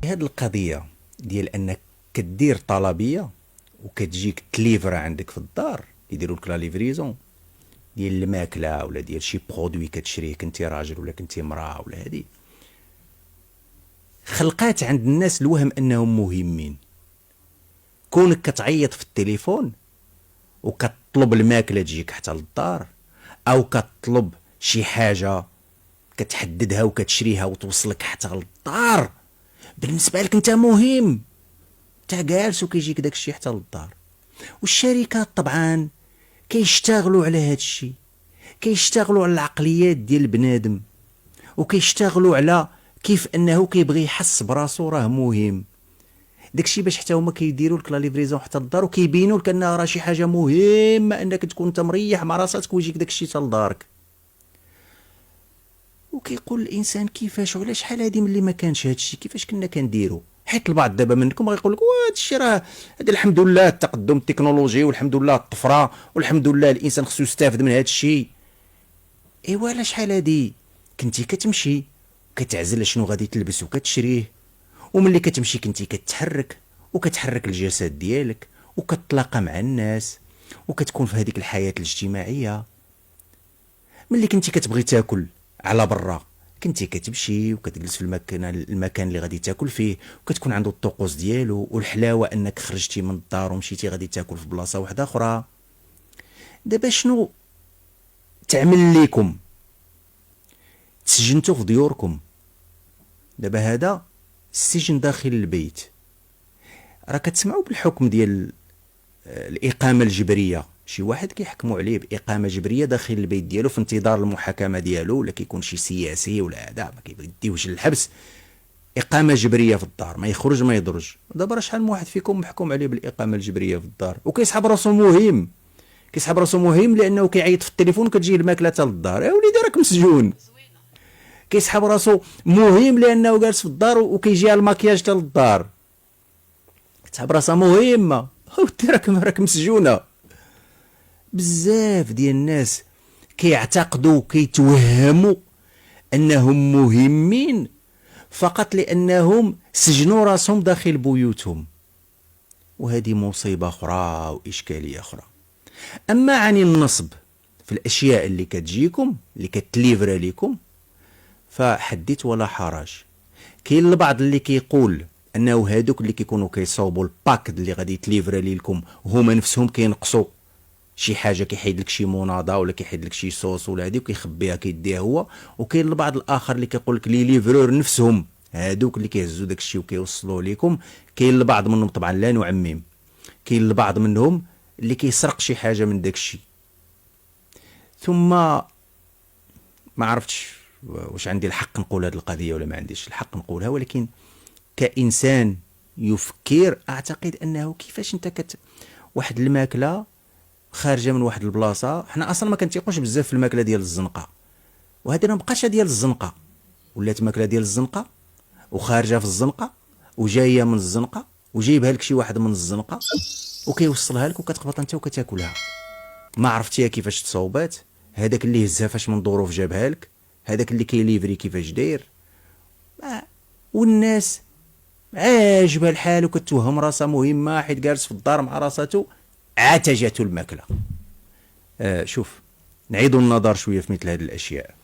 هاد القضيه ديال انك كدير طلبيه وكتجيك تليفرا عندك في الدار، يديروا لك لا ليفريزون ديال الماكله ولا ديال شي برودوي كتشريه كنتي راجل ولا كنتي مراه ولا هادي، خلقات عند الناس الوهم انهم مهمين. كونك كتعيط في التليفون وكتطلب الماكله تجيك حتى للدار، او كتطلب شي حاجه كتحددها وكتشريها وتوصلك حتى للدار، بالنسبه لك انت مهم، انت جالس وكيجيك داك الشيء حتى للدار. والشركات طبعا كيشتغلوا على هذا الشيء، كيشتغلوا على العقليات ديال البنادم، وكيشتغلوا على كيف انه كيبغي يحس براسو راه مهم. داكشي باش حتى هما كيديروا لك لا ليفريزون حتى للدار وكيبينوا لك انها راه شي حاجه مهمه انك تكون انت مريح مع راسك ويجيك داكشي حتى لدارك. وكيقول الانسان كيفاش وعلاش شحال هادي ملي ما كانش هادشي كيفاش كنا كنديروا؟ حيت البعض دابا منكم غيقول لك هادشي راه هذا الحمد لله التقدم التكنولوجي والحمد لله الطفره والحمد لله الانسان خصو يستافد من هادشي. ايوا على شحال هادي كنتي كتمشي كتعزل شنو غادي تلبس وكتشريه، وملي كتمشي كنتي كتحرك وكتحرك الجسد ديالك وكتلاقى مع الناس وكتكون في هذيك الحياه الاجتماعيه. ملي كنتي كتبغي تاكل على برا كنتي كتمشي وكتجلس في المكان اللي غادي تاكل فيه وكتكون عنده الطقوس ديالو، والحلاوه انك خرجتي من الدار ومشيتي غادي تاكل في بلاصه واحده اخرى. دابا شنو تعمل ليكم؟ تسجنتوا في ديوركم. دابا هذا السجن داخل البيت. راه كتسمعوا بالحكم ديال الاقامه الجبريه، شي واحد كيحكموا عليه باقامه جبريه داخل البيت ديالو في انتظار المحاكمه ديالو، ولا كيكون شي سياسي ولا هذا ما كيديوش للحبس، اقامه جبريه في الدار، ما يخرج ما يدرج. دابا راه شحال من واحد فيكم محكوم عليه بالاقامه الجبريه في الدار وكيسحب راسو مهم، كيسحب راسو مهم لانه كيعيط في التليفون وكتجيه الماكله حتى للدار. يا وليدي راك مسجون. كيسحب راسو مهم لانه جالس في الدار وكيجيها الماكياج حتى للدار، كتسحب راسها مهمه. ودي راك مسجونه. بزاف ديال الناس كيعتقدوا كيتوهموا انهم مهمين فقط لانهم سجنوا راسهم داخل بيوتهم، وهذه مصيبه اخرى واشكاليه اخرى. اما عن النصب في الاشياء اللي كتجيكم اللي كتليفرا لكم فحدث ولا حرج. كاين البعض اللي كيقول انه هادوك اللي كيكونوا كيصاوبوا الباكد اللي غادي تليفرا لكم هما نفسهم كينقصوا شي حاجه، كيحيد لك شي مناضه ولا كيحيد لك شي صوص ولا هادي وكيخبيها كيديها هو. وكاين البعض الاخر اللي كيقول لك لي ليفرور نفسهم هادوك اللي كيهزوا داك الشيء وكيوصلوه لكم. كاين البعض منهم طبعا لا نعمم، كاين البعض منهم اللي كيسرق شي حاجه من داك الشيء. ثم ما عرفتش واش عندي الحق نقول هذه القضيه ولا ما عنديش الحق نقولها، ولكن كإنسان يفكر اعتقد انه كيفاش انت واحد الماكله خارجه من واحد البلاصه، حنا اصلا ما كنتيقوش بزاف في الماكله ديال الزنقه، وهذه ما بقاش ديال الزنقه، ولات ماكله ديال الزنقه وخارجه في الزنقه وجايه من الزنقه وجايبها لك شي واحد من الزنقه وكيوصلها لك وكتقبط انت وكتاكلها. ما عرفتيها كيفاش تصوبات، هذاك اللي هزها فاش من ظروف جابها لك، هذاك اللي كيليفري كيفاش داير. والناس عاجبها الحال وكتوهم راسها مهمه حيت جالس في الدار مع راساتو عتجته الماكله. شوف، نعيدوا النظر شويه في مثل هذه الاشياء.